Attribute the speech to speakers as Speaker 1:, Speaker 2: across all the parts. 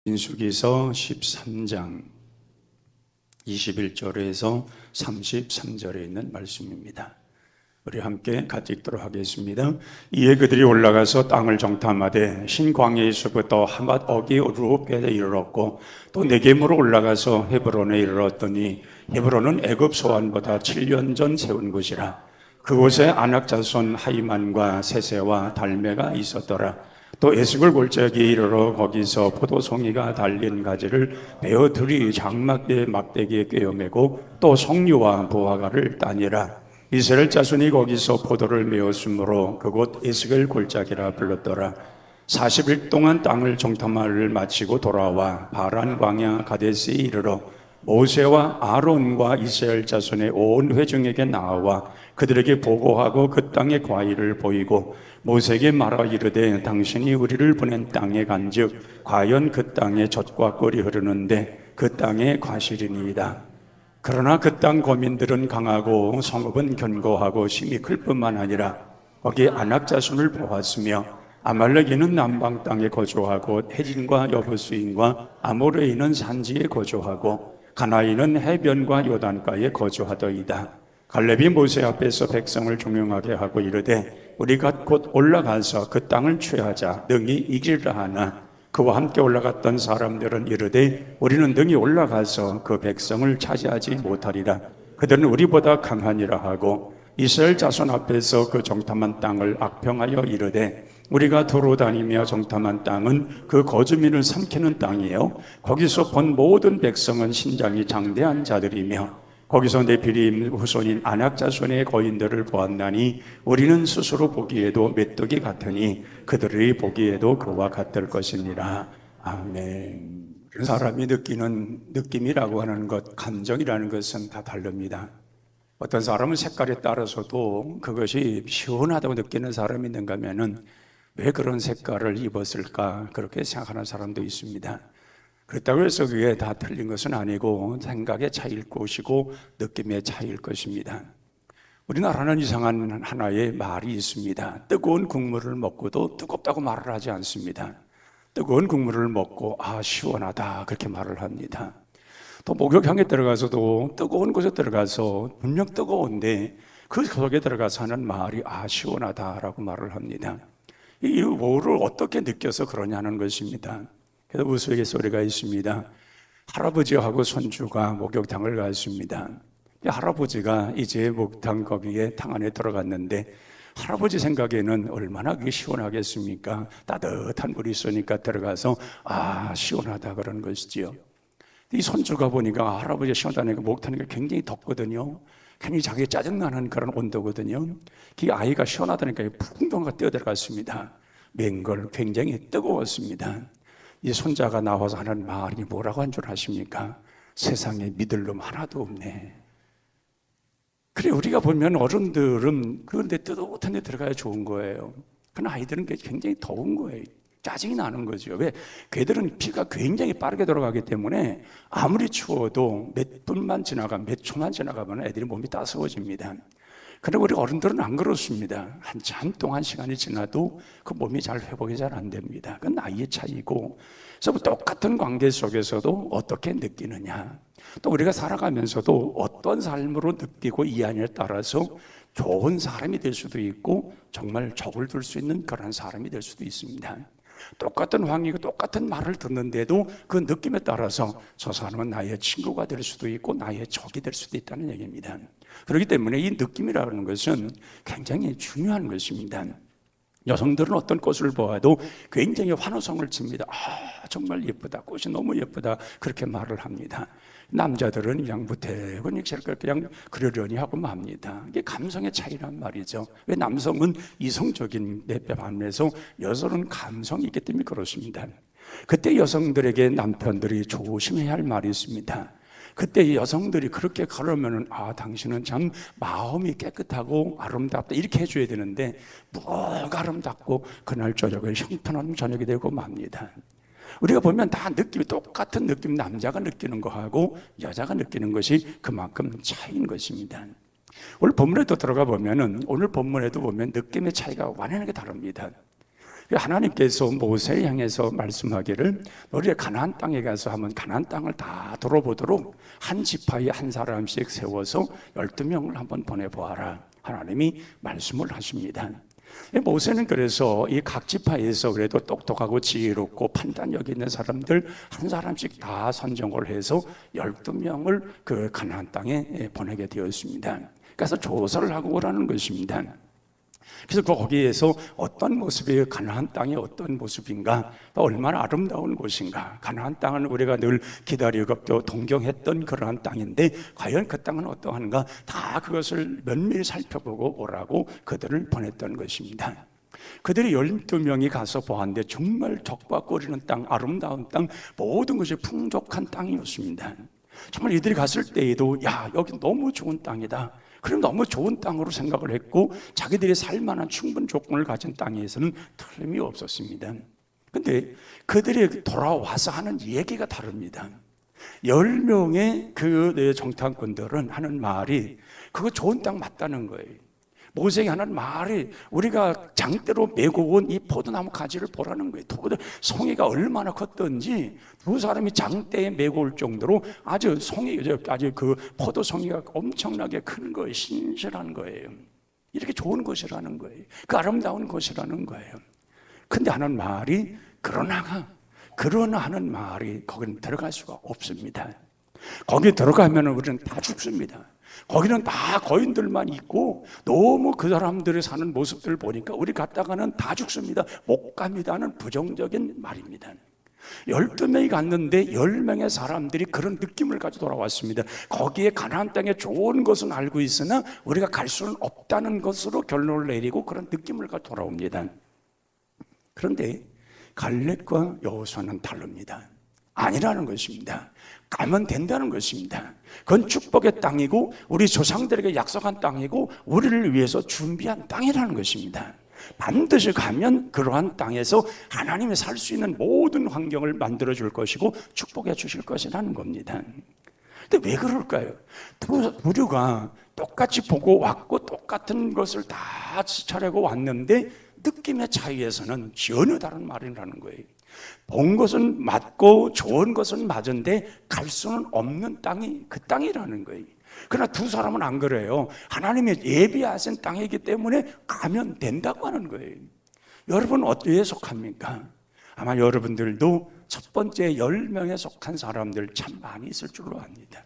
Speaker 1: 민수기서 13장 21절에서 33절에 있는 말씀입니다. 우리 함께 같이 읽도록 하겠습니다. 이에 그들이 올라가서 땅을 정탐하되 신광야에서부터 하맛 어기 루옵에 이르렀고 또 네겜으로 올라가서 헤브론에 이르렀더니 헤브론은 애굽 소안보다 7년 전 세운 곳이라. 그곳에 아낙 자손 하이만과 세세와 달메가 있었더라. 또 에스골 골짜기에 이르러 거기서 포도송이가 달린 가지를 베어 들이 장막대 막대기에 꿰어매고 또 석류와 보화과를 따니라. 이스라엘 자손이 거기서 포도를 메었으므로 그곳 에스골 골짜기라 불렀더라. 40일 동안 땅을 정탐을 마치고 돌아와 바란 광야 가데스에 이르러 모세와 아론과 이스라엘 자손의 온 회중에게 나와 그들에게 보고하고 그 땅의 과일을 보이고 모세에게 말하 이르되 당신이 우리를 보낸 땅에 간즉 과연 그 땅에 젖과 꿀이 흐르는데 그 땅의 과실이니이다. 그러나 그 땅 거민들은 강하고 성읍은 견고하고 심히 클 뿐만 아니라 거기 아낙 자손을 보았으며 아말렉인은 남방 땅에 거주하고 헤진과 여부스인과 아모레인은 산지에 거주하고 가나인은 해변과 요단가에 거주하더이다. 갈렙이 모세 앞에서 백성을 종용하게 하고 이르되 우리가 곧 올라가서 그 땅을 취하자 능히 이기리라 하나 그와 함께 올라갔던 사람들은 이르되 우리는 능히 올라가서 그 백성을 차지하지 못하리라. 그들은 우리보다 강하니라 하고 이스라엘 자손 앞에서 그 정탐한 땅을 악평하여 이르되 우리가 도로 다니며 정탐한 땅은 그 거주민을 삼키는 땅이요 거기서 본 모든 백성은 신장이 장대한 자들이며 거기서 네피림 후손인 아낙 자손의 거인들을 보았나니 우리는 스스로 보기에도 메뚜기 같으니 그들이 보기에도 그와 같을 것이니라. 아멘. 사람이 느끼는 느낌이라고 하는 것, 감정이라는 것은 다 다릅니다. 어떤 사람은 색깔에 따라서도 그것이 시원하다고 느끼는 사람이 있는가 하면은 왜 그런 색깔을 입었을까 그렇게 생각하는 사람도 있습니다. 그렇다고 해서 그게 다 틀린 것은 아니고 생각의 차이일 것이고 느낌의 차이일 것입니다. 우리나라는 이상한 하나의 말이 있습니다. 뜨거운 국물을 먹고도 뜨겁다고 말을 하지 않습니다. 뜨거운 국물을 먹고 시원하다 그렇게 말을 합니다. 또 목욕탕에 들어가서도 뜨거운 곳에 들어가서 분명 뜨거운데 그 속에 들어가서 하는 말이 시원하다라고 말을 합니다. 이 뭐를 어떻게 느껴서 그러냐는 것입니다. 그래서 우스갯소리가 있습니다. 할아버지하고 손주가 목욕탕을 갔습니다. 할아버지가 이제 목욕탕 거기에 탕 안에 들어갔는데 할아버지 생각에는 얼마나 그게 시원하겠습니까? 따뜻한 물이 있으니까 들어가서 시원하다 그런 것이지요. 이 손주가 보니까 할아버지가 시원하다니까 목욕탕이 굉장히 덥거든요. 굉장히 자기 짜증나는 그런 온도거든요. 그 아이가 시원하다니까 풍덩이가 뛰어들어갔습니다. 맹걸 굉장히 뜨거웠습니다. 이 손자가 나와서 하는 말이 뭐라고 한 줄 아십니까? 세상에 믿을 놈 하나도 없네. 그래 우리가 보면 어른들은 그런데 뜨뜻한 데 들어가야 좋은 거예요. 그러나 아이들은 굉장히 더운 거예요. 짜증이 나는 거죠. 왜? 걔들은 피가 굉장히 빠르게 돌아가기 때문에 아무리 추워도 몇 분만 지나가면 몇 초만 지나가면 애들이 몸이 따스워집니다. 그런데 우리 어른들은 안 그렇습니다. 한참 동안 시간이 지나도 그 몸이 잘 회복이 잘 안 됩니다. 그건 나이의 차이고, 그래서 똑같은 관계 속에서도 어떻게 느끼느냐, 또 우리가 살아가면서도 어떤 삶으로 느끼고 이해하냐에 따라서 좋은 사람이 될 수도 있고 정말 적을 둘 수 있는 그런 사람이 될 수도 있습니다. 똑같은 환경이고 똑같은 말을 듣는데도 그 느낌에 따라서 저 사람은 나의 친구가 될 수도 있고 나의 적이 될 수도 있다는 얘기입니다. 그렇기 때문에 이 느낌이라는 것은 굉장히 중요한 것입니다. 여성들은 어떤 꽃을 보아도 굉장히 환호성을 칩니다. 정말 예쁘다, 꽃이 너무 예쁘다 그렇게 말을 합니다. 남자들은 그냥 무태건 그냥 그러려니 하고 맙니다. 이게 감성의 차이란 말이죠. 왜? 남성은 이성적인 내배 반면에서 여성은 감성이 있기 때문에 그렇습니다. 그때 여성들에게 남편들이 조심해야 할 말이 있습니다. 그때 여성들이 그렇게 그러면은 당신은 참 마음이 깨끗하고 아름답다 이렇게 해줘야 되는데 뭐가 아름답고 그날 저녁에 형편없는 저녁이 되고 맙니다. 우리가 보면 다 느낌이 똑같은 느낌, 남자가 느끼는 거하고 여자가 느끼는 것이 그만큼 차이인 것입니다. 오늘 본문에도 들어가 보면은 오늘 본문에도 보면 느낌의 차이가 완연하게 다릅니다. 하나님께서 모세를 향해서 말씀하기를 너희가 가나안 땅에 가서 한번 가나안 땅을 다 돌아보도록 한 지파에 한 사람씩 세워서 12명을 한번 보내보아라. 하나님이 말씀을 하십니다. 모세는 그래서 이 각 지파에서 그래도 똑똑하고 지혜롭고 판단력 있는 사람들 한 사람씩 다 선정을 해서 12명을 그 가나안 땅에 보내게 되었습니다. 그래서 조사를 하고 오라는 것입니다. 그래서 거기에서 어떤 모습이 가나안 땅이 어떤 모습인가, 또 얼마나 아름다운 곳인가. 가나안 땅은 우리가 늘 기다리고 또 동경했던 그러한 땅인데 과연 그 땅은 어떠한가, 다 그것을 면밀히 살펴보고 오라고 그들을 보냈던 것입니다. 그들이 12명이 가서 보았는데 정말 적과 꿀이는 땅, 아름다운 땅, 모든 것이 풍족한 땅이었습니다. 정말 이들이 갔을 때에도 야, 여기 너무 좋은 땅이다, 그럼 너무 좋은 땅으로 생각을 했고 자기들이 살만한 충분 조건을 가진 땅에서는 틀림이 없었습니다. 그런데 그들이 돌아와서 하는 얘기가 다릅니다. 10명의 그 정탐꾼들은 하는 말이 그거 좋은 땅 맞다는 거예요. 모세에게 하는 말이 우리가 장대로 메고 온 이 포도나무 가지를 보라는 거예요. 송이가 얼마나 컸던지 두 사람이 장대에 메고 올 정도로 아주 그 포도 송이가 엄청나게 큰 거예요. 신실한 거예요. 이렇게 좋은 곳이라는 거예요. 그 아름다운 곳이라는 거예요. 근데 하는 말이 그러나 하는 말이 거기는 들어갈 수가 없습니다. 거기 들어가면 우리는 다 죽습니다. 거기는 다 거인들만 있고 너무 그 사람들이 사는 모습들을 보니까 우리 갔다가는 다 죽습니다, 못 갑니다는 부정적인 말입니다. 12명이 갔는데 10명의 사람들이 그런 느낌을 가지고 돌아왔습니다. 거기에 가나안 땅에 좋은 것은 알고 있으나 우리가 갈 수는 없다는 것으로 결론을 내리고 그런 느낌을 가지고 돌아옵니다. 그런데 갈렙과 여호수아는 다릅니다. 아니라는 것입니다. 가면 된다는 것입니다. 그건 축복의 땅이고 우리 조상들에게 약속한 땅이고 우리를 위해서 준비한 땅이라는 것입니다. 반드시 가면 그러한 땅에서 하나님이 살 수 있는 모든 환경을 만들어 줄 것이고 축복해 주실 것이라는 겁니다. 근데 왜 그럴까요? 부류가 똑같이 보고 왔고 똑같은 것을 다 차려고 왔는데 느낌의 차이에서는 전혀 다른 말이라는 거예요. 본 것은 맞고 좋은 것은 맞은데 갈 수는 없는 땅이 그 땅이라는 거예요. 그러나 두 사람은 안 그래요. 하나님의 예비하신 땅이기 때문에 가면 된다고 하는 거예요. 여러분 어디에 속합니까? 아마 여러분들도 첫 번째 10명에 속한 사람들 참 많이 있을 줄로 압니다.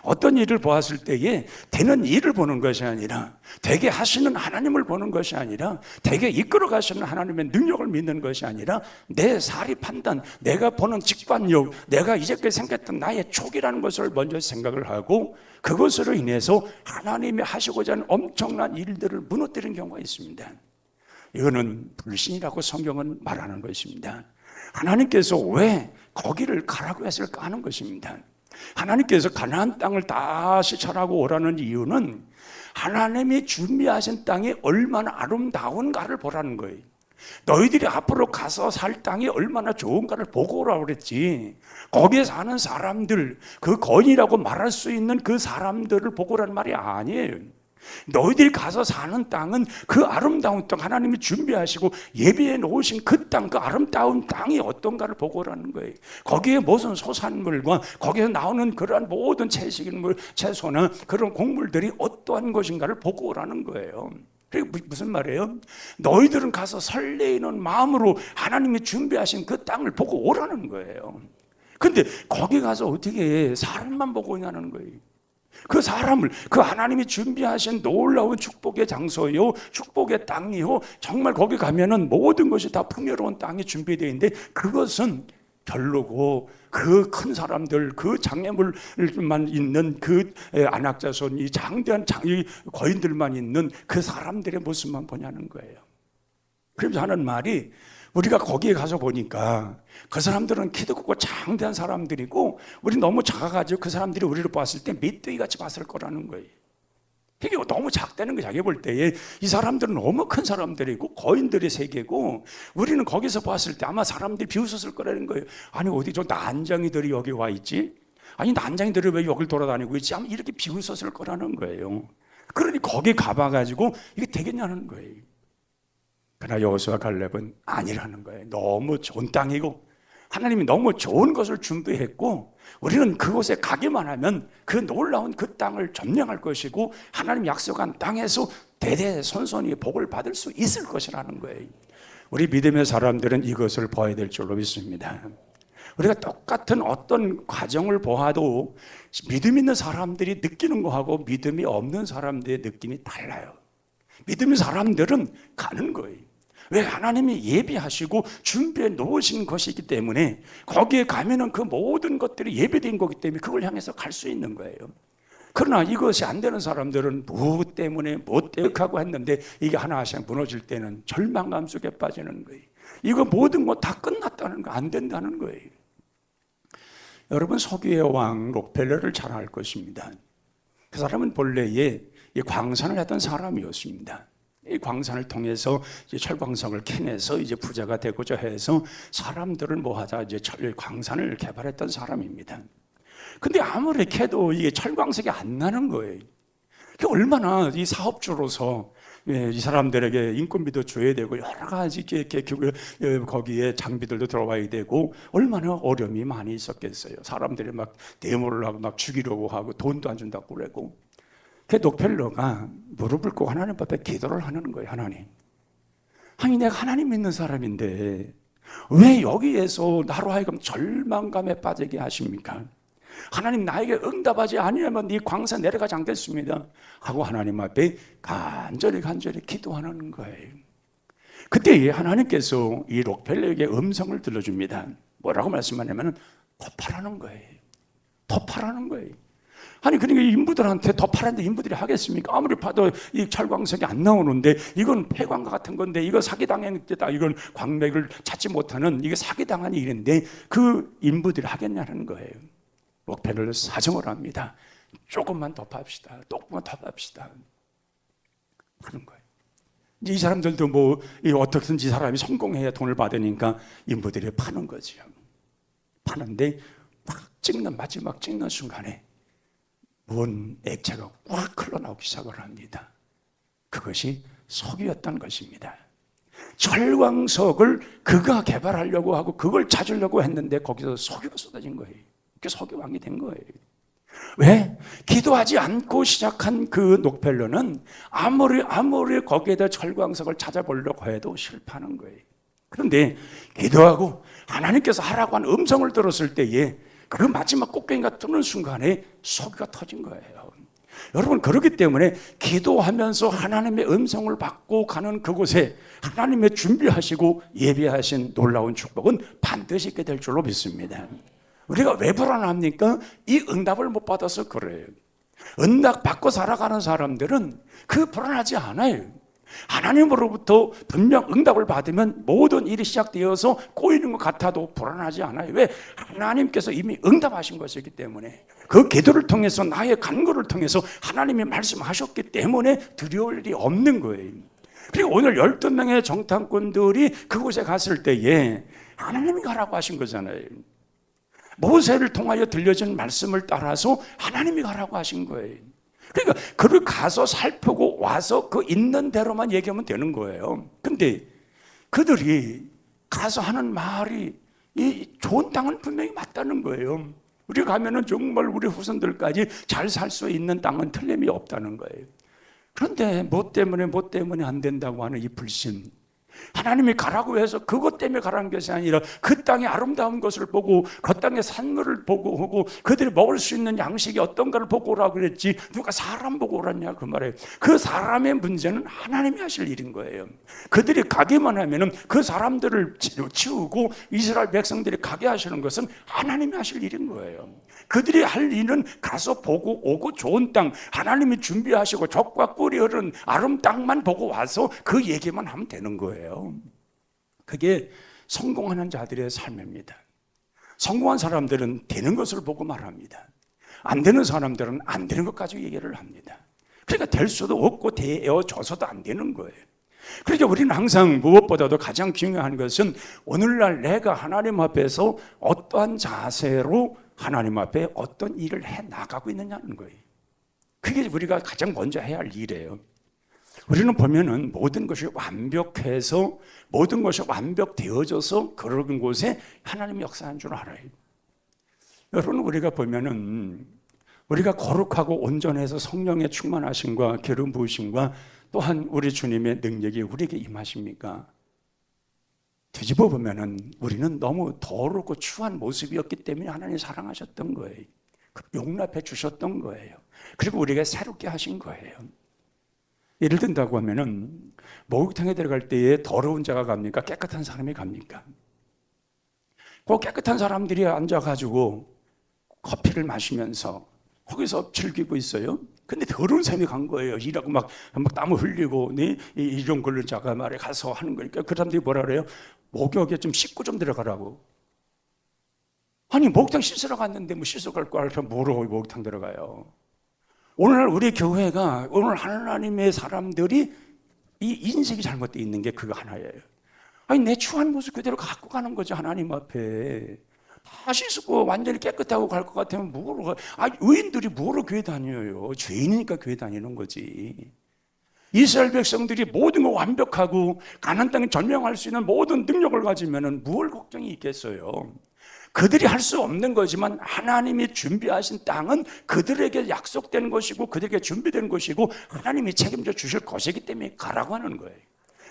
Speaker 1: 어떤 일을 보았을 때에 되는 일을 보는 것이 아니라 되게 하시는 하나님을 보는 것이 아니라 되게 이끌어 가시는 하나님의 능력을 믿는 것이 아니라 내 사리 판단, 내가 보는 직관력, 내가 이제까지 생겼던 나의 촉이라는 것을 먼저 생각을 하고 그것으로 인해서 하나님이 하시고자 하는 엄청난 일들을 무너뜨리는 경우가 있습니다. 이거는 불신이라고 성경은 말하는 것입니다. 하나님께서 왜 거기를 가라고 했을까 하는 것입니다. 하나님께서 가나안 땅을 다시 철하고 오라는 이유는 하나님이 준비하신 땅이 얼마나 아름다운가를 보라는 거예요. 너희들이 앞으로 가서 살 땅이 얼마나 좋은가를 보고 오라고 그랬지, 거기에 사는 사람들, 그 거인이라고 말할 수 있는 그 사람들을 보고 오라는 말이 아니에요. 너희들이 가서 사는 땅은 그 아름다운 땅, 하나님이 준비하시고 예비해 놓으신 그 땅, 그 아름다운 땅이 어떤가를 보고 오라는 거예요. 거기에 무슨 소산물과 거기에서 나오는 그러한 모든 채식인물, 채소나 그런 곡물들이 어떠한 것인가를 보고 오라는 거예요. 그리고 무슨 말이에요? 너희들은 가서 설레이는 마음으로 하나님이 준비하신 그 땅을 보고 오라는 거예요. 근데 거기 가서 어떻게 사람만 보고 오냐는 거예요. 그 사람을, 그 하나님이 준비하신 놀라운 축복의 장소요, 축복의 땅이요, 정말 거기 가면은 모든 것이 다 풍요로운 땅이 준비되어 있는데 그것은 별로고, 그 큰 사람들, 그 장애물만 있는 그 안악자손, 이 장대한 이 거인들만 있는 그 사람들의 모습만 보냐는 거예요. 그러면서 하는 말이, 우리가 거기에 가서 보니까 그 사람들은 키도 크고 장대한 사람들이고 우리 너무 작아가지고 그 사람들이 우리를 봤을 때 메뚜기같이 봤을 거라는 거예요. 이게 너무 작다는 거예요. 자기 볼 때에 이 사람들은 너무 큰 사람들이고 거인들의 세계고 우리는 거기서 봤을 때 아마 사람들이 비웃었을 거라는 거예요. 아니 어디 저 난장이들이 여기 와 있지? 아니 난장이들이 왜 여길 돌아다니고 있지? 아마 이렇게 비웃었을 거라는 거예요. 그러니 거기 가봐가지고 이게 되겠냐는 거예요. 그러나 여호수아 갈렙은 아니라는 거예요. 너무 좋은 땅이고 하나님이 너무 좋은 것을 준비했고 우리는 그곳에 가기만 하면 그 놀라운 그 땅을 점령할 것이고 하나님 약속한 땅에서 대대손손이 복을 받을 수 있을 것이라는 거예요. 우리 믿음의 사람들은 이것을 봐야 될 줄로 믿습니다. 우리가 똑같은 어떤 과정을 보아도 믿음 있는 사람들이 느끼는 거하고 믿음이 없는 사람들의 느낌이 달라요. 믿음의 사람들은 가는 거예요. 왜? 하나님이 예비하시고 준비해 놓으신 것이기 때문에 거기에 가면은 그 모든 것들이 예비된 거기 때문에 그걸 향해서 갈 수 있는 거예요. 그러나 이것이 안 되는 사람들은 뭐 때문에 하고 했는데 이게 하나씩 무너질 때는 절망감 속에 빠지는 거예요. 이거 모든 거 다 끝났다는 거, 안 된다는 거예요. 여러분, 서기의 왕 록펠레를 잘 알 것입니다. 그 사람은 본래에 이 광산을 하던 사람이었습니다. 이 광산을 통해서 이제 철광석을 캐내서 이제 부자가 되고자 해서 사람들을 모아서 이제 광산을 개발했던 사람입니다. 근데 아무리 캐도 이게 철광석이 안 나는 거예요. 얼마나 이 사업주로서 이 사람들에게 인건비도 줘야 되고 여러 가지 거기에 장비들도 들어와야 되고 얼마나 어려움이 많이 있었겠어요. 사람들이 막 데모를 하고 막 죽이려고 하고 돈도 안 준다고 그러고. 그 록펠러가 무릎을 꿇고 하나님 앞에 기도를 하는 거예요. 하나님, 아니 내가 하나님 믿는 사람인데 왜 여기에서 나로 하여금 절망감에 빠지게 하십니까? 하나님, 나에게 응답하지 아니하면 이 광산 내려가지 않겠습니다 하고 하나님 앞에 간절히 기도하는 거예요. 그때 하나님께서 이 록펠러에게 음성을 들려줍니다. 뭐라고 말씀하냐면 더 파라는 거예요. 더 파라는 거예요. 아니 그러니까 인부들한테 더 파란데 인부들이 하겠습니까? 아무리 파도 이 철광석이 안 나오는데 이건 폐광과 같은 건데 이거 사기당했다, 이건 광맥을 찾지 못하는 이게 사기당한 일인데 그 인부들이 하겠냐는 거예요. 록펠러를 사정을 합니다. 조금만 더 팝시다. 조금만 더 팝시다. 하는 거예요. 이제 이 사람들도 뭐 어떻게든지 사람이 성공해야 돈을 받으니까 인부들이 파는 거죠. 파는데 마지막 찍는 순간에 뭔 액체가 확 흘러나오기 시작을 합니다. 그것이 석유였던 것입니다. 철광석을 그가 개발하려고 하고 그걸 찾으려고 했는데 거기서 석유가 쏟아진 거예요. 그게 석유왕이 된 거예요. 왜? 기도하지 않고 시작한 그 록펠러는 아무리 거기에다 철광석을 찾아보려고 해도 실패하는 거예요. 그런데 기도하고 하나님께서 하라고 한 음성을 들었을 때에 그 마지막 꼭대기가 뜨는 순간에 석유가 터진 거예요. 여러분, 그렇기 때문에 기도하면서 하나님의 음성을 받고 가는 그곳에 하나님의 준비하시고 예비하신 놀라운 축복은 반드시 있게 될 줄로 믿습니다. 우리가 왜 불안합니까? 이 응답을 못 받아서 그래요. 응답 받고 살아가는 사람들은 그 불안하지 않아요. 하나님으로부터 분명 응답을 받으면 모든 일이 시작되어서 꼬이는 것 같아도 불안하지 않아요. 왜? 하나님께서 이미 응답하신 것이기 때문에 그 기도를 통해서 나의 간구를 통해서 하나님이 말씀하셨기 때문에 두려울 일이 없는 거예요. 그리고 오늘 12명의 정탐꾼들이 그곳에 갔을 때에 하나님이 가라고 하신 거잖아요. 모세를 통하여 들려진 말씀을 따라서 하나님이 가라고 하신 거예요. 그러니까 그를 가서 살피고 와서 그 있는 대로만 얘기하면 되는 거예요. 근데 그들이 가서 하는 말이 이 좋은 땅은 분명히 맞다는 거예요. 우리 가면은 정말 우리 후손들까지 잘 살 수 있는 땅은 틀림이 없다는 거예요. 그런데 뭐 때문에 안 된다고 하는 이 불신, 하나님이 가라고 해서 그것 때문에 가라는 것이 아니라 그 땅의 아름다운 것을 보고 그 땅의 산물을 보고 하고 그들이 먹을 수 있는 양식이 어떤가를 보고 오라고 그랬지 누가 사람 보고 오랐냐 그 말이에요. 그 사람의 문제는 하나님이 하실 일인 거예요. 그들이 가기만 하면은 그 사람들을 치우고 이스라엘 백성들이 가게 하시는 것은 하나님이 하실 일인 거예요. 그들이 할 일은 가서 보고 오고 좋은 땅, 하나님이 준비하시고 젖과 꿀이 흐르는 아름 땅만 보고 와서 그 얘기만 하면 되는 거예요. 그게 성공하는 자들의 삶입니다. 성공한 사람들은 되는 것을 보고 말합니다. 안 되는 사람들은 안 되는 것 가지고 얘기를 합니다. 그러니까 될 수도 없고 되어져서도 안 되는 거예요. 그러니까 우리는 항상 무엇보다도 가장 중요한 것은 오늘날 내가 하나님 앞에서 어떠한 자세로 하나님 앞에 어떤 일을 해 나가고 있느냐는 거예요. 그게 우리가 가장 먼저 해야 할 일이에요. 우리는 보면은 모든 것이 완벽해서, 모든 것이 완벽되어져서 그런 곳에 하나님이 역사한 줄 알아요. 여러분, 우리가 보면은 우리가 거룩하고 온전해서 성령의 충만하심과 기름 부으심과 또한 우리 주님의 능력이 우리에게 임하십니까? 뒤집어 보면은 우리는 너무 더럽고 추한 모습이었기 때문에 하나님이 사랑하셨던 거예요. 용납해 주셨던 거예요. 그리고 우리가 새롭게 하신 거예요. 예를 든다고 하면은 목욕탕에 들어갈 때에 더러운 자가 갑니까? 깨끗한 사람이 갑니까? 그 깨끗한 사람들이 앉아가지고 커피를 마시면서 거기서 즐기고 있어요. 근데 더러운 사람이 간 거예요. 일하고 막 땀을 흘리고, 네? 이런 걸로 자가 말에 가서 하는 거니까 그 사람들이 뭐라 그래요? 목욕에 좀 씻고 좀 들어가라고. 아니, 목욕탕 씻으러 갔는데 뭐 씻어 갈 거 알아서 뭐로 목욕탕 들어가요? 오늘날 우리 교회가, 오늘 하나님의 사람들이 이 인식이 잘못되어 있는 게 그거 하나예요. 아니, 내 추한 모습 그대로 갖고 가는 거죠, 하나님 앞에. 다 씻고 완전히 깨끗하고 갈 것 같으면 뭐로 가? 의인들이 뭐로 교회 다녀요? 죄인이니까 교회 다니는 거지. 이스라엘 백성들이 모든 거 완벽하고 가나안 땅에 전명할 수 있는 모든 능력을 가지면은 뭘 걱정이 있겠어요? 그들이 할 수 없는 거지만 하나님이 준비하신 땅은 그들에게 약속된 것이고 그들에게 준비된 것이고 하나님이 책임져 주실 것이기 때문에 가라고 하는 거예요.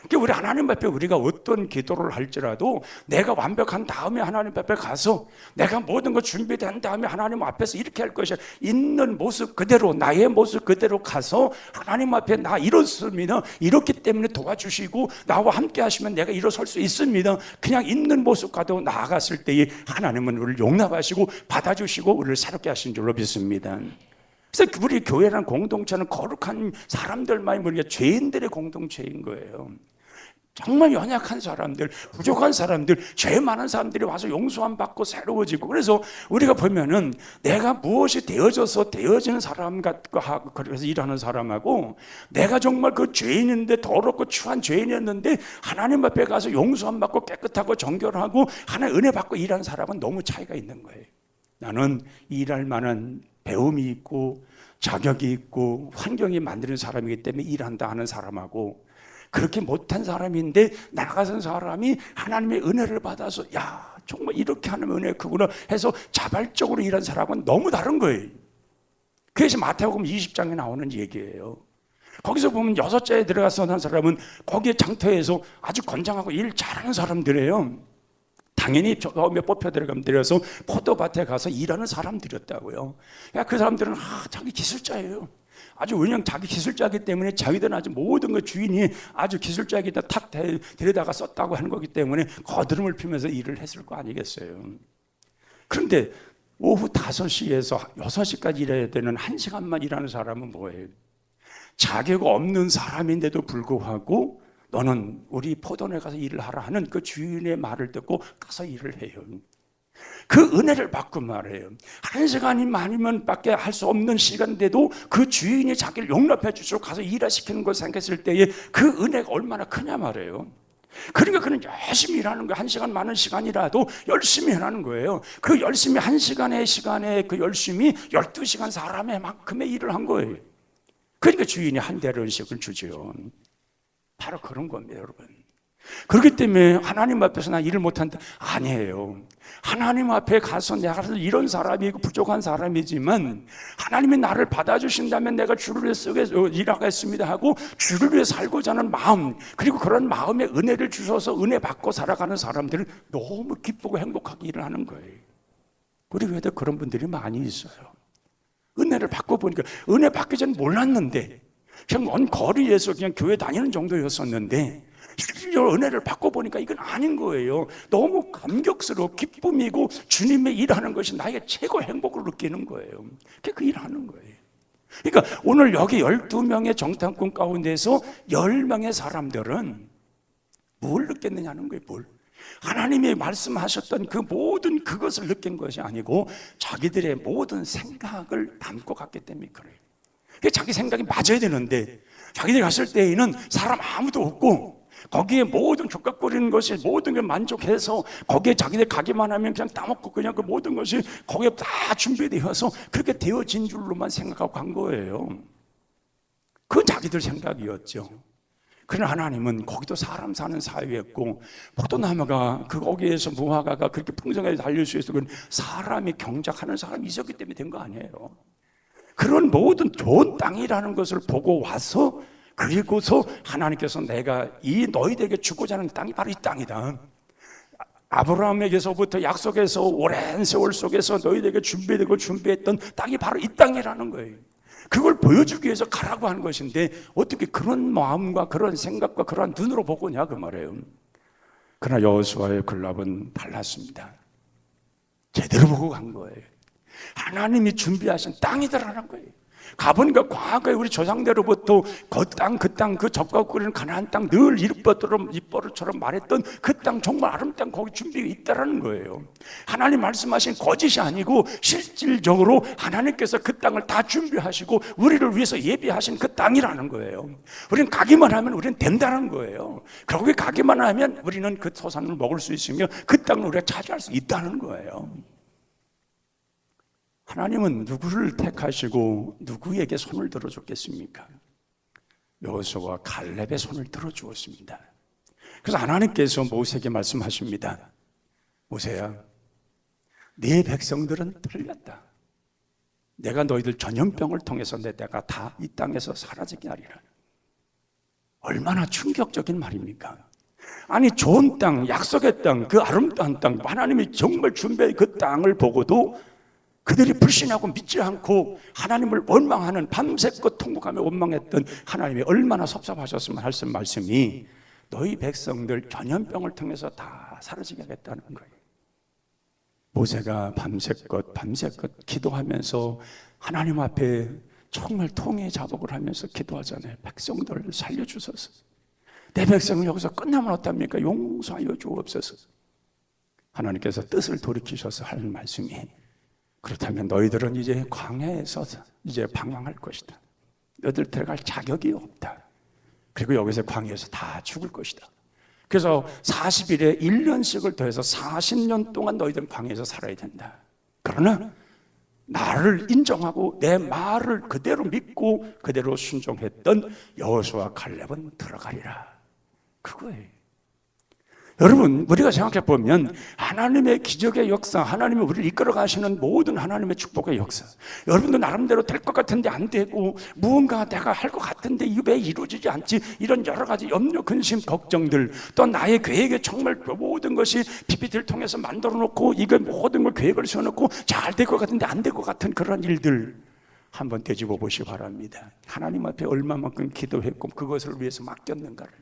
Speaker 1: 그러니까 우리 하나님 앞에 우리가 어떤 기도를 할지라도 내가 완벽한 다음에 하나님 앞에 가서 내가 모든 거 준비된 다음에 하나님 앞에서 이렇게 할 것이야. 있는 모습 그대로, 나의 모습 그대로 가서 하나님 앞에 나 이렇습니다, 이렇기 때문에 도와주시고 나와 함께 하시면 내가 일어설 수 있습니다, 그냥 있는 모습 가도 나아갔을 때에 하나님은 우리를 용납하시고 받아주시고 우리를 새롭게 하신 줄로 믿습니다. 그래서 우리 교회라는 공동체는 거룩한 사람들만이 모르게 죄인들의 공동체인 거예요. 정말 연약한 사람들, 부족한 사람들, 죄 많은 사람들이 와서 용서함 받고 새로워지고, 그래서 우리가 보면은 내가 무엇이 되어져서 되어지는 사람 같고 그래서 일하는 사람하고 내가 정말 그 죄인인데 더럽고 추한 죄인이었는데 하나님 앞에 가서 용서함 받고 깨끗하고 정결하고 하나님 은혜 받고 일하는 사람은 너무 차이가 있는 거예요. 나는 일할 만한 배움이 있고 자격이 있고 환경이 만드는 사람이기 때문에 일한다 하는 사람하고, 그렇게 못한 사람인데 나가선 사람이 하나님의 은혜를 받아서 야, 정말 이렇게 하는 은혜 크구나 해서 자발적으로 일한 사람은 너무 다른 거예요. 그래서 마태복음 20장에 나오는 얘기예요. 거기서 보면 6자에 들어가서 한 사람은 거기에 장터에서 아주 건장하고 일 잘하는 사람들이에요. 당연히 처음에 뽑혀 들어가면 들여서 포도밭에 가서 일하는 사람들이었다고요. 그 사람들은 자기 기술자예요. 아주 왜냐면 자기 기술자이기 때문에 자기들은 아주 모든 거 주인이 아주 기술자에게다 탁 데려다가 썼다고 하는 거기 때문에 거드름을 피면서 일을 했을 거 아니겠어요. 그런데 오후 5시에서 6시까지 일해야 되는 1시간만 일하는 사람은 뭐예요? 자격 없는 사람인데도 불구하고 너는 우리 포도원에 가서 일을 하라 하는 그 주인의 말을 듣고 가서 일을 해요. 그 은혜를 받고 말해요. 1시간이 많으면 밖에 할 수 없는 시간인데도 그 주인이 자기를 용납해 주시고 가서 일하시키는 걸 생각했을 때에 그 은혜가 얼마나 크냐 말이에요. 그러니까 그는 열심히 일하는 거예요. 1시간 많은 시간이라도 열심히 일하는 거예요. 그 열심히 1시간의 시간에 그 열심히 12시간 사람의 만큼의 일을 한 거예요. 그러니까 주인이 한 대련씩을 주죠. 바로 그런 겁니다, 여러분. 그렇기 때문에 하나님 앞에서 나 일을 못한다, 아니에요. 하나님 앞에 가서 내가 이런 사람이고 부족한 사람이지만 하나님이 나를 받아주신다면 내가 주를 위해 일하겠습니다 하고 주를 위해 살고자 하는 마음, 그리고 그런 마음에 은혜를 주셔서 은혜 받고 살아가는 사람들은 너무 기쁘고 행복하게 일을 하는 거예요. 우리 교회도 그런 분들이 많이 있어요. 은혜를 받고 보니까, 은혜 받기 전 몰랐는데 그냥 먼 거리에서 그냥 교회 다니는 정도였었는데 실제로 은혜를 받고 보니까 이건 아닌 거예요. 너무 감격스러워 기쁨이고 주님의 일하는 것이 나에게 최고 행복을 느끼는 거예요. 그 일하는 거예요. 그러니까 오늘 여기 12명의 정탐꾼 가운데서 10명의 사람들은 뭘 느꼈느냐는 거예요. 뭘? 하나님이 말씀하셨던 그 모든 그것을 느낀 것이 아니고 자기들의 모든 생각을 담고 갔기 때문에 그래요. 자기 생각이 맞아야 되는데 자기들이 갔을 때에는 사람 아무도 없고 거기에 모든 족각거리는 것이 모든 걸 만족해서 거기에 자기들 가기만 하면 그냥 따먹고 그냥 그 모든 것이 거기에 다 준비되어서 그렇게 되어진 줄로만 생각하고 간 거예요. 그건 자기들 생각이었죠. 그러나 하나님은 거기도 사람 사는 사회였고 포도나무가 그 거기에서 무화과가 그렇게 풍성하게 달릴 수 있어 그건 사람이 경작하는 사람이 있었기 때문에 된 거 아니에요. 그런 모든 좋은 땅이라는 것을 보고 와서 그리고서 하나님께서 내가 이 너희들에게 주고자 하는 땅이 바로 이 땅이다. 아브라함에게서부터 약속해서 오랜 세월 속에서 너희들에게 준비했던 땅이 바로 이 땅이라는 거예요. 그걸 보여주기 위해서 가라고 하는 것인데 어떻게 그런 마음과 그런 생각과 그런 눈으로 보고냐 그 말이에요. 그러나 여호수아의 글랍은 달랐습니다. 제대로 보고 간 거예요. 하나님이 준비하신 땅이더라는 거예요. 가보니까 과거에 우리 조상대로부터 그 땅, 그 적과 꿀리는 가나안 땅 늘 입버릇처럼 말했던 그 땅 정말 아름다운 땅 거기 준비가 있다라는 거예요. 하나님 말씀하신 거짓이 아니고 실질적으로 하나님께서 그 땅을 다 준비하시고 우리를 위해서 예비하신 그 땅이라는 거예요. 우리는 가기만 하면 우리는 된다는 거예요. 거기 가기만 하면 우리는 그 소산을 먹을 수 있으며 그 땅을 우리가 차지할 수 있다는 거예요. 하나님은 누구를 택하시고 누구에게 손을 들어줬겠습니까? 여호수아와 갈렙의 손을 들어주었습니다. 그래서 하나님께서 모세에게 말씀하십니다. 모세야, 네 백성들은 틀렸다. 내가 너희들 전염병을 통해서 내가 다 이 땅에서 사라지게 하리라. 얼마나 충격적인 말입니까? 아니 좋은 땅, 약속의 땅, 그 아름다운 땅, 하나님이 정말 준비한 그 땅을 보고도 그들이 불신하고 믿지 않고 하나님을 원망하는 밤새껏 통곡하며 원망했던 하나님이 얼마나 섭섭하셨으면 할 말씀이 너희 백성들 전염병을 통해서 다 사라지게 하겠다는 거예요. 모세가 밤새껏 기도하면서 하나님 앞에 정말 통의 자복을 하면서 기도하잖아요. 백성들을 살려주소서. 내 백성은 여기서 끝나면 어떻습니까? 용서하여 주옵소서. 하나님께서 뜻을 돌이키셔서 하는 말씀이 그렇다면 너희들은 이제 광야에서 이제 방황할 것이다. 너희들 들어갈 자격이 없다. 그리고 여기서 광야에서 다 죽을 것이다. 그래서 40일에 1년씩을 더해서 40년 동안 너희들은 광야에서 살아야 된다. 그러나 나를 인정하고 내 말을 그대로 믿고 그대로 순종했던 여호수아와 갈렙은 들어가리라. 그거예요. 여러분, 우리가 생각해 보면 하나님의 기적의 역사, 하나님이 우리를 이끌어 가시는 모든 하나님의 축복의 역사, 여러분도 나름대로 될 것 같은데 안 되고 무언가 내가 할 것 같은데 이게 왜 이루어지지 않지? 이런 여러 가지 염려, 근심, 걱정들, 또 나의 계획에 정말 모든 것이 PPT를 통해서 만들어 놓고 이게 모든 걸 계획을 세워놓고 잘 될 것 같은데 안 될 것 같은 그런 일들 한번 되짚어 보시기 바랍니다. 하나님 앞에 얼마만큼 기도했고 그것을 위해서 맡겼는가를,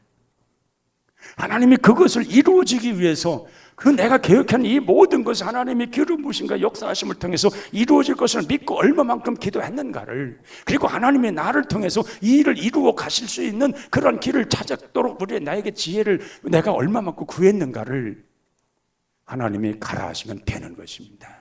Speaker 1: 하나님이 그것을 이루어지기 위해서 그 내가 계획한 이 모든 것을 하나님이 기름 부으심과 역사하심을 통해서 이루어질 것을 믿고 얼마만큼 기도했는가를, 그리고 하나님이 나를 통해서 이 일을 이루어 가실 수 있는 그런 길을 찾도록 우리 나에게 지혜를 내가 얼마만큼 구했는가를 하나님이 가라 하시면 되는 것입니다.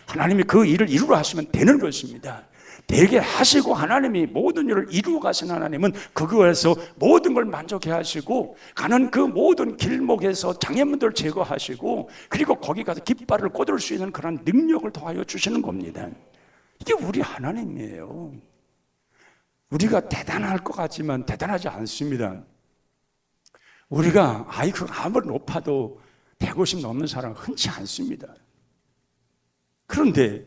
Speaker 1: 하나님이 그 일을 이루어 하시면 되는 것입니다. 되게 하시고 하나님이 모든 일을 이루어 가신 하나님은 그거에서 모든 걸 만족해 하시고 가는 그 모든 길목에서 장애물들을 제거하시고 그리고 거기 가서 깃발을 꽂을 수 있는 그런 능력을 더하여 주시는 겁니다. 이게 우리 하나님이에요. 우리가 대단할 것 같지만 대단하지 않습니다. 우리가 IQ 아무리 높아도 150 넘는 사람은 흔치 않습니다. 그런데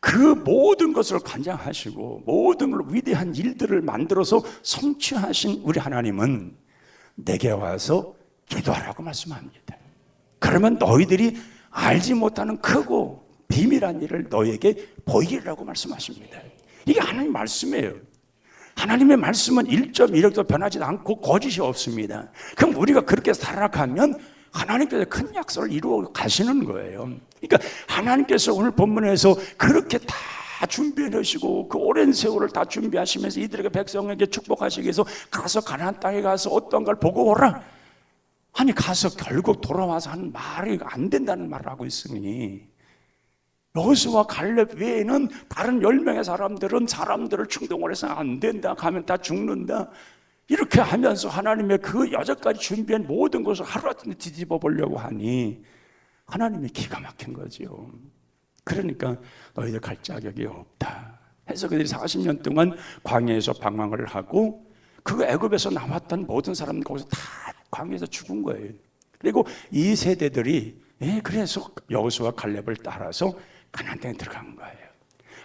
Speaker 1: 그 모든 것을 관장하시고 모든 걸 위대한 일들을 만들어서 성취하신 우리 하나님은 내게 와서 기도하라고 말씀합니다. 그러면 너희들이 알지 못하는 크고 비밀한 일을 너희에게 보이리라고 말씀하십니다. 이게 하나님 말씀이에요. 하나님의 말씀은 1.1획도 변하지 않고 거짓이 없습니다. 그럼 우리가 그렇게 살아가면 하나님께서 큰 약속을 이루어 가시는 거예요. 그러니까 하나님께서 오늘 본문에서 그렇게 다 준비해 놓으시고 그 오랜 세월을 다 준비하시면서 이들에게 백성에게 축복하시기 위해서 가서 가나안 땅에 가서 어떤 걸 보고 오라. 아니 가서 결국 돌아와서 하는 말이 안 된다는 말을 하고 있으니 여호수아와 갈렙 외에는 다른 10명의 사람들을 충동을 해서 안 된다, 가면 다 죽는다, 이렇게 하면서 하나님의 그 여태까지 준비한 모든 것을 하루아침에 뒤집어 보려고 하니 하나님이 기가 막힌 거지요. 그러니까 너희들 갈 자격이 없다 해서 그들이 40년 동안 광야에서 방황을 하고 그 애굽에서 나왔던 모든 사람들 거기서 다 광야에서 죽은 거예요. 그리고 이 세대들이 그래서 여호수아 갈렙을 따라서 가나안 땅에 들어간 거예요.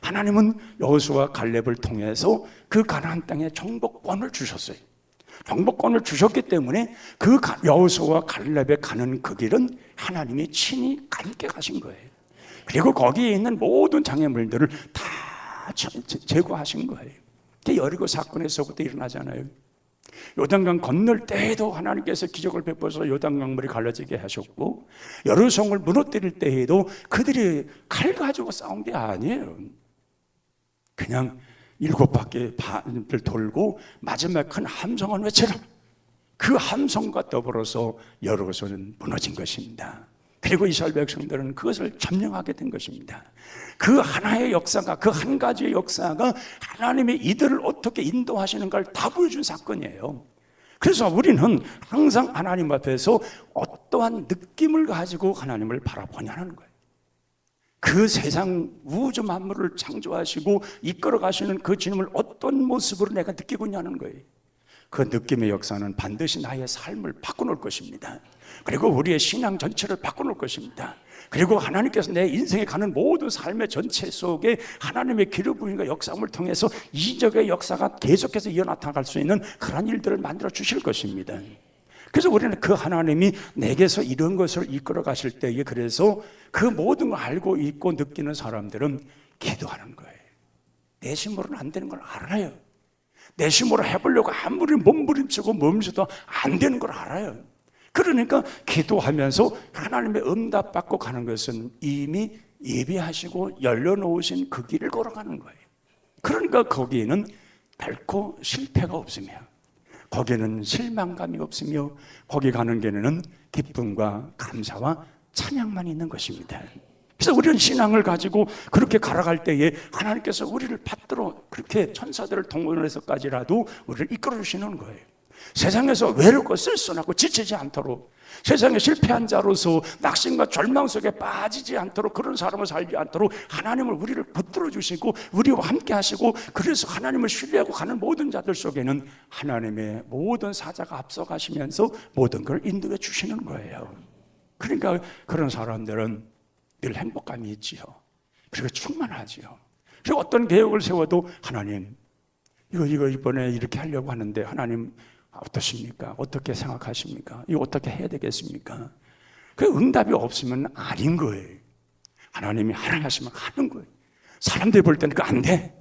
Speaker 1: 하나님은 여호수아 갈렙을 통해서 그 가나안 땅에 정복권을 주셨어요. 정복권을 주셨기 때문에 그 여호수아 갈렙에 가는 그 길은 하나님이 친히 함께 가신 거예요. 그리고 거기에 있는 모든 장애물들을 다 제거하신 거예요. 여리고 사건에서부터 일어나잖아요. 요단강 건널 때에도 하나님께서 기적을 베푸셔서 요단강물이 갈라지게 하셨고, 여리고성을 무너뜨릴 때에도 그들이 칼 가지고 싸운 게 아니에요. 그냥 7바퀴 반을 돌고 마지막 큰 함성을 외쳐라. 그 함성과 더불어서 여리고성은 무너진 것입니다. 그리고 이스라엘 백성들은 그것을 점령하게 된 것입니다. 그 하나의 역사가, 그 한 가지의 역사가 하나님이 이들을 어떻게 인도하시는가를 다 보여준 사건이에요. 그래서 우리는 항상 하나님 앞에서 어떠한 느낌을 가지고 하나님을 바라보냐는 거예요. 그 세상 우주 만물을 창조하시고 이끌어 가시는 그 주님을 어떤 모습으로 내가 느끼고 있냐는 거예요. 그 느낌의 역사는 반드시 나의 삶을 바꿔놓을 것입니다. 그리고 우리의 신앙 전체를 바꿔놓을 것입니다. 그리고 하나님께서 내 인생에 가는 모든 삶의 전체 속에 하나님의 기름 부음과 역사함을 통해서 이적의 역사가 계속해서 이어나타날 수 있는 그런 일들을 만들어 주실 것입니다. 그래서 우리는 그 하나님이 내게서 이런 것을 이끌어 가실 때에, 그래서 그 모든 걸 알고 있고 느끼는 사람들은 기도하는 거예요. 내 힘으로는 안 되는 걸 알아요. 내 힘으로 해보려고 아무리 몸부림치고 몸서도 안 되는 걸 알아요. 그러니까 기도하면서 하나님의 응답 받고 가는 것은 이미 예비하시고 열려놓으신 그 길을 걸어가는 거예요. 그러니까 거기에는 결코 실패가 없으며, 거기에는 실망감이 없으며, 거기 가는 길에는 기쁨과 감사와 찬양만 있는 것입니다. 그래서 우리는 신앙을 가지고 그렇게 걸어갈 때에 하나님께서 우리를 받들어 그렇게 천사들을 동원해서까지라도 우리를 이끌어 주시는 거예요. 세상에서 외롭고 쓸쓸하고 지치지 않도록, 세상에 실패한 자로서 낙심과 절망 속에 빠지지 않도록, 그런 사람을 살지 않도록 하나님을 우리를 붙들어 주시고 우리와 함께 하시고, 그래서 하나님을 신뢰하고 가는 모든 자들 속에는 하나님의 모든 사자가 앞서가시면서 모든 걸 인도해 주시는 거예요. 그러니까 그런 사람들은 늘 행복감이 있지요. 그리고 충만하지요. 그리고 어떤 계획을 세워도 하나님 이거 이번에 이렇게 하려고 하는데 하나님 어떠십니까? 어떻게 생각하십니까? 이거 어떻게 해야 되겠습니까? 그 응답이 없으면 아닌 거예요. 하나님이 하라 하시면 하는 거예요. 사람들이 볼 때는 그거 안 돼.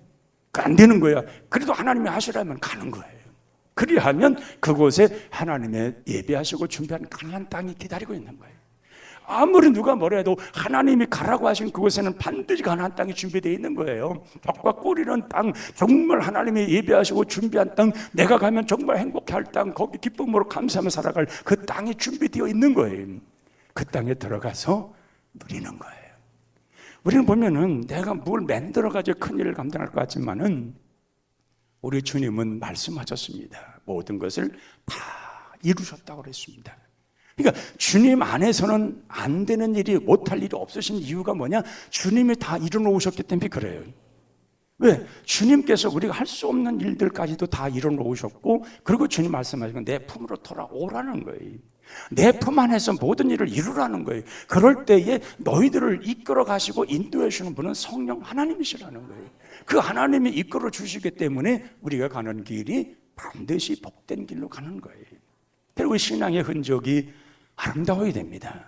Speaker 1: 그거 안 되는 거야. 그래도 하나님이 하시라면 가는 거예요. 그리하면 그곳에 하나님의 예비하시고 준비한 강한 땅이 기다리고 있는 거예요. 아무리 누가 뭐래도 하나님이 가라고 하신 그곳에는 반드시 가나안 땅이 준비되어 있는 거예요. 벽과 꿀이는 땅, 정말 하나님이 예비하시고 준비한 땅, 내가 가면 정말 행복해 할 땅, 거기 기쁨으로 감사하며 살아갈 그 땅이 준비되어 있는 거예요. 그 땅에 들어가서 누리는 거예요. 우리는 보면은 내가 뭘 만들어가지고 큰 일을 감당할 것 같지만은 우리 주님은 말씀하셨습니다. 모든 것을 다 이루셨다고 그랬습니다. 그러니까 주님 안에서는 안 되는 일이, 못할 일이 없으신 이유가 뭐냐? 주님이 다 이뤄놓으셨기 때문에 그래요. 왜? 주님께서 우리가 할 수 없는 일들까지도 다 이뤄놓으셨고, 그리고 주님 말씀하시면 내 품으로 돌아오라는 거예요. 내 품 안에서 모든 일을 이루라는 거예요. 그럴 때에 너희들을 이끌어 가시고 인도해 주시는 분은 성령 하나님이시라는 거예요. 그 하나님이 이끌어 주시기 때문에 우리가 가는 길이 반드시 복된 길로 가는 거예요. 그리고 신앙의 흔적이 아름다워야 됩니다.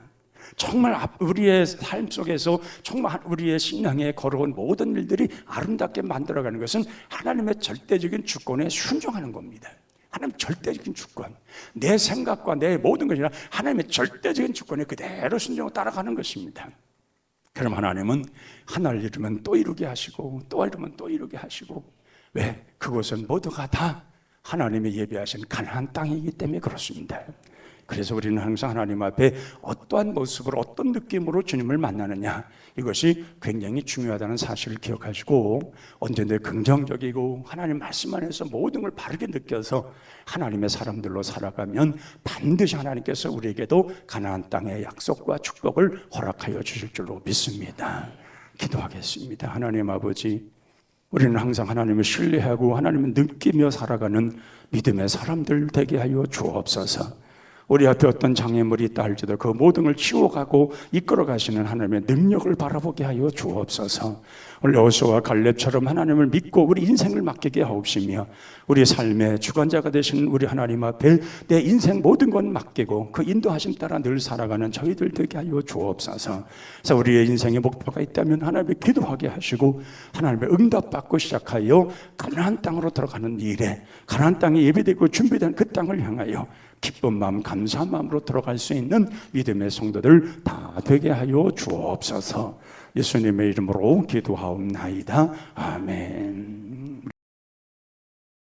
Speaker 1: 정말 우리의 삶 속에서 정말 우리의 신앙에 걸어온 모든 일들이 아름답게 만들어가는 것은 하나님의 절대적인 주권에 순종하는 겁니다. 하나님의 절대적인 주권, 내 생각과 내 모든 것이 아니라 하나님의 절대적인 주권에 그대로 순종하고 따라가는 것입니다. 그럼 하나님은 하나를 이루면 또 이루게 하시고, 또 이루면 또 이루게 하시고, 왜? 그곳은 모두가 다 하나님이 예비하신 가나안 땅이기 때문에 그렇습니다. 그래서 우리는 항상 하나님 앞에 어떠한 모습으로, 어떤 느낌으로 주님을 만나느냐, 이것이 굉장히 중요하다는 사실을 기억하시고 언제나 긍정적이고 하나님 말씀 안에서 모든 걸 바르게 느껴서 하나님의 사람들로 살아가면 반드시 하나님께서 우리에게도 가나안 땅의 약속과 축복을 허락하여 주실 줄로 믿습니다. 기도하겠습니다. 하나님 아버지, 우리는 항상 하나님을 신뢰하고 하나님을 느끼며 살아가는 믿음의 사람들 되게 하여 주옵소서. 우리 앞에 어떤 장애물이 있다 할지라도 그 모든 걸 치워가고 이끌어가시는 하나님의 능력을 바라보게 하여 주옵소서. 오늘 여호수아와 갈렙처럼 하나님을 믿고 우리 인생을 맡기게 하옵시며 우리 삶의 주관자가 되신 우리 하나님 앞에 내 인생 모든 건 맡기고 그 인도하심 따라 늘 살아가는 저희들 되게 하여 주옵소서. 그래서 우리의 인생에 목표가 있다면 하나님의 기도하게 하시고 하나님의 응답받고 시작하여 가나안 땅으로 들어가는 일에 가나안 땅에 예비되고 준비된 그 땅을 향하여 기쁜 마음 감사한 마음으로 들어갈 수 있는 믿음의 성도들 다 되게 하여 주옵소서. 예수님의 이름으로 기도하옵나이다. 아멘.